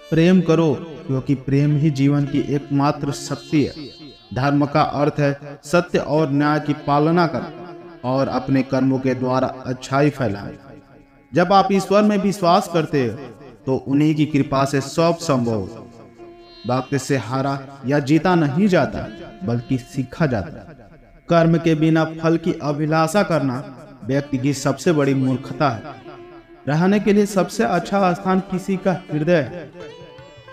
प्रेम करो, क्योंकि प्रेम ही जीवन की एकमात्र शक्ति है। धर्म का अर्थ है सत्य और न्याय की पालना करना और अपने कर्मों के द्वारा अच्छाई फैलाना। जब आप ईश्वर में विश्वास करते हो तो उन्हीं की कृपा से सब संभव हो। वक्त से हारा या जीता नहीं जाता, बल्कि सीखा जाता है। कर्म के बिना फल की अभिलाषा करना व्यक्ति की सबसे बड़ी मूर्खता है। रहने के लिए सबसे अच्छा स्थान किसी का हृदय है।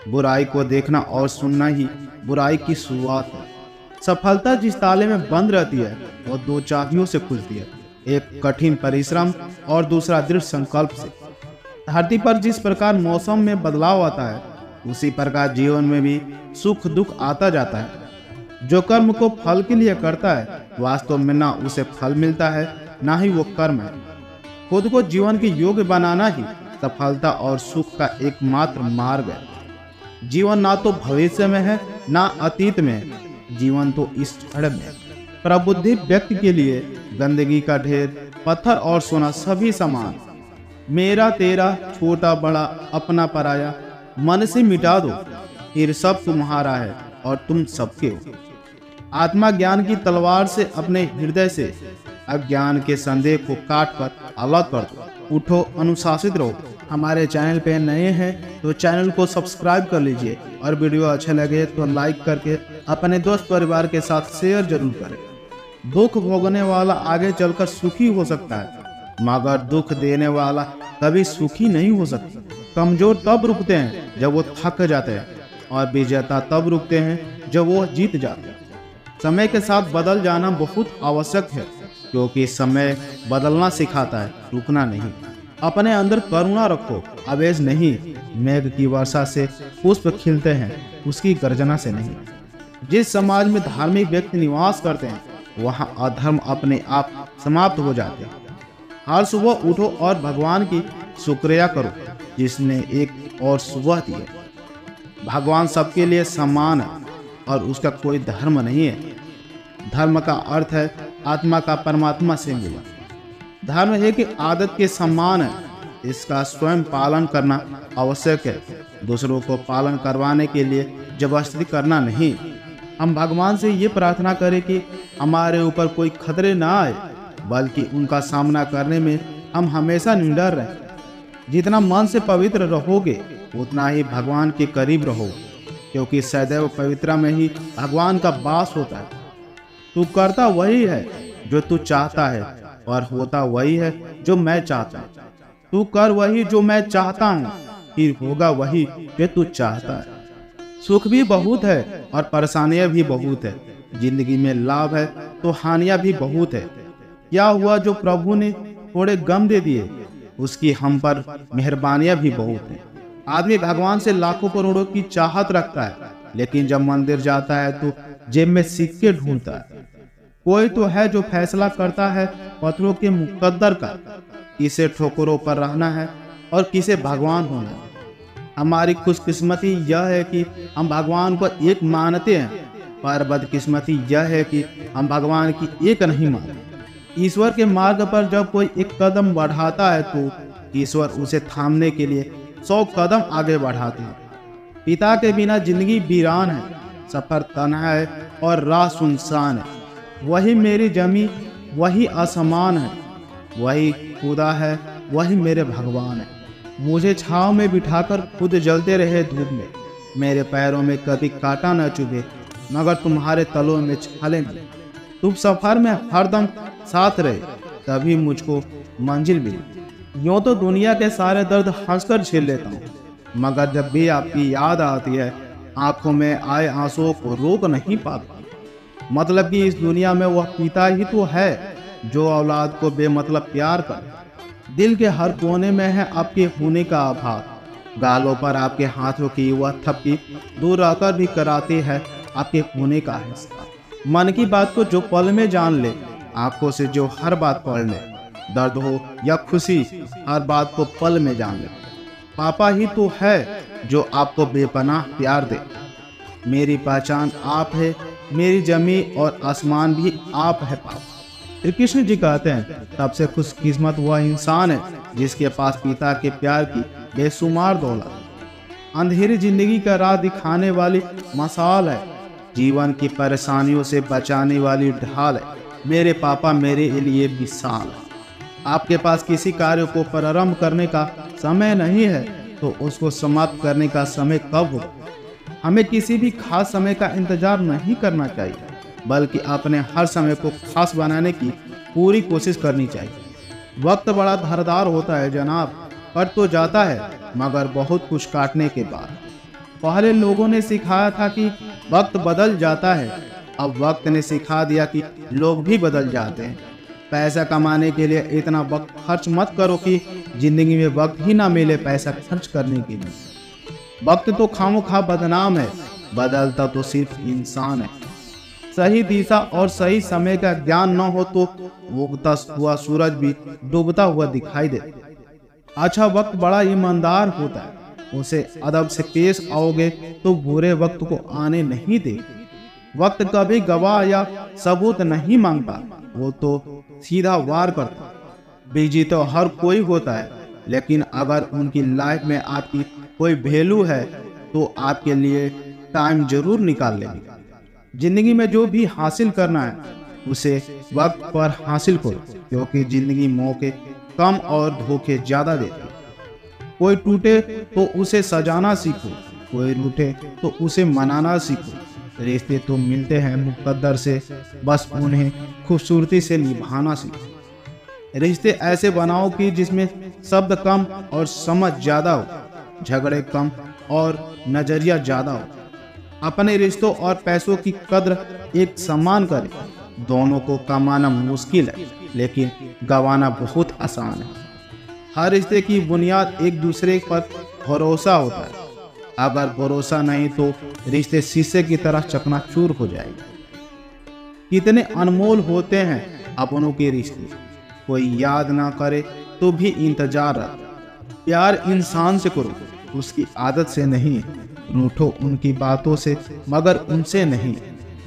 बुराई को देखना और सुनना ही बुराई की शुरुआत है। सफलता जिस ताले में बंद रहती है वो दो चाबियों से खुलती है, एक कठिन परिश्रम और दूसरा दृढ़ संकल्प से। धरती पर जिस प्रकार मौसम में बदलाव आता है, उसी प्रकार जीवन में भी सुख दुख आता जाता है। जो कर्म को फल के लिए करता है, वास्तव में ना उसे फल मिलता है, ना ही वो कर्म है। खुद को जीवन के योग्य बनाना ही सफलता और सुख का एकमात्र मार्ग है। जीवन ना तो भविष्य में है, ना अतीत में है। जीवन तो इस क्षण में है। प्रबुद्धि व्यक्ति के लिए गंदगी का ढेर, पत्थर और सोना सभी समान। मेरा तेरा, छोटा बड़ा, अपना पराया, मन से मिटा दो, फिर सब तुम्हारा है और तुम सबके हो। आत्मा ज्ञान की तलवार से अपने हृदय से अज्ञान के संदेह को काट कर अलग कर दो। उठो, अनुशासित रहो। हमारे चैनल पे नए हैं तो चैनल को सब्सक्राइब कर लीजिए और वीडियो अच्छे लगे तो लाइक करके अपने दोस्त परिवार के साथ शेयर जरूर करें। दुख भोगने वाला आगे चलकर सुखी हो सकता है, मगर दुख देने वाला कभी सुखी नहीं हो सकता। कमजोर तब रुकते हैं जब वो थक जाते हैं, और विजेता तब रुकते हैं जब वो जीत जाते हैं। समय के साथ बदल जाना बहुत आवश्यक है, क्योंकि समय बदलना सिखाता है, रुकना नहीं। अपने अंदर करुणा रखो, आवेश नहीं। मेघ की वर्षा से पुष्प खिलते हैं, उसकी गर्जना से नहीं। जिस समाज में धार्मिक व्यक्ति निवास करते हैं, वहाँ अधर्म अपने आप समाप्त हो जाते हैं। हर सुबह उठो और भगवान की शुक्रिया करो, जिसने एक और सुबह दी है। भगवान सबके लिए समान है और उसका कोई धर्म नहीं है। धर्म का अर्थ है आत्मा का परमात्मा से मिलना। धर्म एक आदत के समान है, इसका स्वयं पालन करना आवश्यक है, दूसरों को पालन करवाने के लिए जबरदस्ती करना नहीं। हम भगवान से ये प्रार्थना करें कि हमारे ऊपर कोई खतरे ना आए, बल्कि उनका सामना करने में हम हमेशा निडर रहें। जितना मन से पवित्र रहोगे, उतना ही भगवान के करीब रहोगे, क्योंकि सदैव पवित्रता में ही भगवान का वास होता है। तू करता वही है जो तू चाहता है, और होता वही है जो मैं चाहता हूँ। तू कर वही जो मैं चाहता हूँ, फिर होगा वही जो तू चाहता है। सुख भी बहुत है और परेशानियां भी बहुत है। जिंदगी में लाभ है तो हानियां भी बहुत है। क्या हुआ जो प्रभु ने थोड़े गम दे दिए, उसकी हम पर मेहरबानियां भी बहुत है। आदमी भगवान से लाखों करोड़ों की चाहत रखता है, लेकिन जब मंदिर जाता है तो जेब में सिक्के ढूंढता है। कोई तो है जो फैसला करता है पत्थरों के मुकद्दर का, किसे ठोकरों पर रहना है और किसे भगवान होना है। हमारी खुशकिस्मती यह है कि हम भगवान को एक मानते हैं, पर बदकिस्मती यह है कि हम भगवान की एक नहीं मानते। ईश्वर के मार्ग पर जब कोई एक कदम बढ़ाता है तो ईश्वर उसे थामने के लिए 100 कदम आगे बढ़ाते हैं। पिता के बिना जिंदगी वीरान है, सफर तन्हा है और राह सुनसान है। वही मेरी जमी, वही आसमान है, वही खुदा है, वही मेरे भगवान है। मुझे छांव में बिठाकर खुद जलते रहे धूप में, मेरे पैरों में कभी कांटा न चुभे, मगर तुम्हारे तलों में छाले मिले। तुम सफर में हरदम साथ रहे, तभी मुझको मंजिल मिली। यूँ तो दुनिया के सारे दर्द हंसकर झेल लेता हूँ, मगर जब भी आपकी याद आती है, आंखों में आए आंसुओं को रोक नहीं पाता। मतलब कि इस दुनिया में वह पिता ही तो है जो औलाद को बेमतलब प्यार करे। दिल के हर कोने में है आपके होने का आभार। गालों पर आपके हाथों की वह थपकी दूर रहकर भी कराती है आपके होने का एहसास। मन की बात को जो पल में जान ले, आंखों से जो हर बात पढ़ ले, दर्द हो या खुशी हर बात को पल में जान ले। पापा ही तो है जो आपको बेपनाह प्यार दे। मेरी पहचान आप है, मेरी जमी और आसमान भी आप है पापा। श्री कृष्ण जी कहते हैं, सबसे खुशकिस्मत वह इंसान है जिसके पास पिता के प्यार की बेशुमार दौलत। अंधेरी जिंदगी का राह दिखाने वाली मसाल है, जीवन की परेशानियों से बचाने वाली ढाल है। मेरे पापा मेरे लिए मिसाल है। आपके पास किसी कार्य को प्रारंभ करने का समय नहीं है तो उसको समाप्त करने का समय कब हो? हमें किसी भी खास समय का इंतजार नहीं करना चाहिए, बल्कि अपने हर समय को खास बनाने की पूरी कोशिश करनी चाहिए। वक्त बड़ा धारदार होता है जनाब, कट तो जाता है मगर बहुत कुछ काटने के बाद। पहले लोगों ने सिखाया था कि वक्त बदल जाता है, अब वक्त ने सिखा दिया कि लोग भी बदल जाते हैं। पैसा कमाने के लिए इतना वक्त खर्च मत करो कि जिंदगी में वक्त ही ना मिले पैसा खर्च करने के लिए। वक्त तो खामोखा बदनाम है, बदलता तो सिर्फ इंसान है। सही दिशा और सही समय का ज्ञान न हो तो उगता हुआ सूरज भी डूबता हुआ दिखाई देता। अच्छा वक्त बड़ा ईमानदार होता है, उसे अदब से पेश आओगे तो बुरे वक्त को आने नहीं दे। वक्त कभी गवाह या सबूत नहीं मांगता, वो तो सीधा वार करता। बिजी तो हर कोई होता है, लेकिन अगर उनकी लाइफ में आपकी कोई वैल्यू है तो आपके लिए टाइम जरूर निकाल लेंगे। जिंदगी में जो भी हासिल करना है उसे वक्त पर हासिल करो, क्योंकि जिंदगी मौके कम और धोखे ज्यादा देती है। कोई टूटे तो उसे सजाना सीखो, कोई रूठे तो उसे मनाना सीखो। रिश्ते तो मिलते हैं मुकद्दर से, बस उन्हें खूबसूरती से निभाना सीखो। रिश्ते ऐसे बनाओ कि जिसमें शब्द कम और समझ ज्यादा हो, झगड़े कम और नजरिया ज्यादा हो। अपने रिश्तों और पैसों की कद्र एक समान करें। दोनों को कमाना मुश्किल है, लेकिन गंवाना बहुत आसान है। हर रिश्ते की बुनियाद एक दूसरे पर भरोसा होता है। अगर भरोसा नहीं तो रिश्ते शीशे की तरह चकनाचूर हो जाएंगे। कितने अनमोल होते हैं अपनों के रिश्ते, कोई याद ना करे तो भी इंतजार रहे। प्यार इंसान से करो, उसकी आदत से नहीं। रूठो उनकी बातों से मगर उनसे नहीं।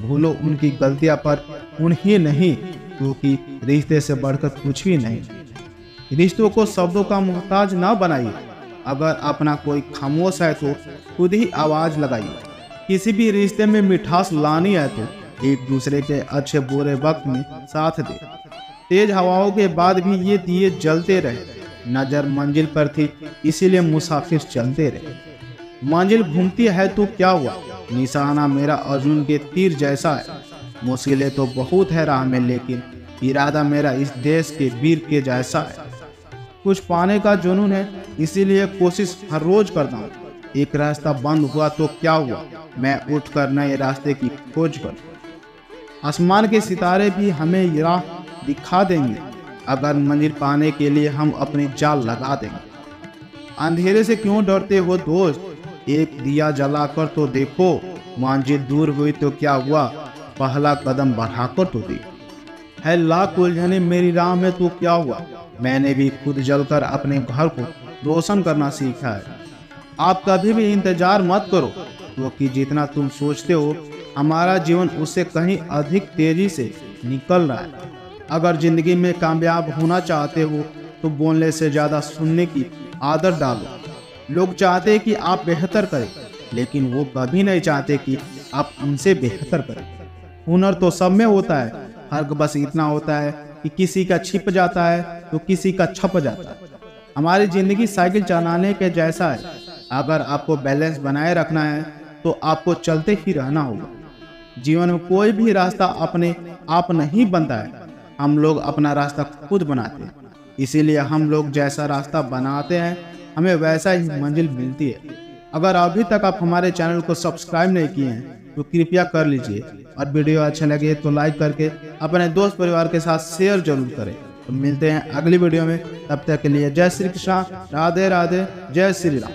भूलो उनकी गलतियां पर उन्हें नहीं, क्योंकि रिश्ते से बढ़कर कुछ भी नहीं। रिश्तों को शब्दों का मोहताज ना बनाइए। अगर अपना कोई खामोश है तो खुद ही आवाज लगाइए। किसी भी रिश्ते में मिठास लानी है तो एक दूसरे के अच्छे बुरे वक्त में साथ दे। तेज हवाओं के बाद भी ये दिए जलते रहे। नजर मंजिल पर थी इसीलिए मुसाफिर चलते रहे। मंजिल घूमती है तो क्या हुआ, निशाना मेरा अर्जुन के तीर जैसा है। मुश्किलें तो बहुत है राह में, लेकिन इरादा मेरा इस देश के वीर के जैसा है। कुछ पाने का जुनून है, इसीलिए कोशिश हर रोज करता हूँ। एक रास्ता बंद हुआ तो क्या हुआ, मैं उठकर नए रास्ते की खोज कर। आसमान के सितारे भी हमें राह दिखा देंगे, अगर मंजिल पाने के लिए हम अपनी जाल लगा देंगे। अंधेरे से क्यों डरते हो दोस्त, एक दिया जलाकर तो देखो। मंजिल दूर हुई तो क्या हुआ, पहला कदम बढ़ाकर तो देखो। है लाख उलझने मेरी राह में तो क्या हुआ, मैंने भी खुद जलकर अपने घर को रोशन करना सीखा है। आप कभी भी इंतजार मत करो, क्योंकि जितना तुम सोचते हो हमारा जीवन उससे कहीं अधिक तेजी से निकल रहा है। अगर जिंदगी में कामयाब होना चाहते हो तो बोलने से ज़्यादा सुनने की आदत डालो। लोग चाहते हैं कि आप बेहतर करें, लेकिन वो कभी नहीं चाहते कि आप उनसे बेहतर करें। हुनर तो सब में होता है, फर्क बस इतना होता है कि किसी का छिप जाता है तो किसी का छप जाता है। हमारी ज़िंदगी साइकिल चलाने के जैसा है, अगर आपको बैलेंस बनाए रखना है तो आपको चलते ही रहना होगा। जीवन में कोई भी रास्ता अपने आप नहीं बनता है, हम लोग अपना रास्ता खुद बनाते हैं। इसीलिए हम लोग जैसा रास्ता बनाते हैं हमें वैसा ही मंजिल मिलती है। अगर अभी तक आप हमारे चैनल को सब्सक्राइब नहीं किए हैं तो कृपया कर लीजिए, और वीडियो अच्छा लगे तो लाइक करके अपने दोस्त परिवार के साथ शेयर जरूर करें। तो मिलते हैं अगली वीडियो में, तब तक के लिए जय श्री कृष्ण, राधे राधे, जय श्री राम।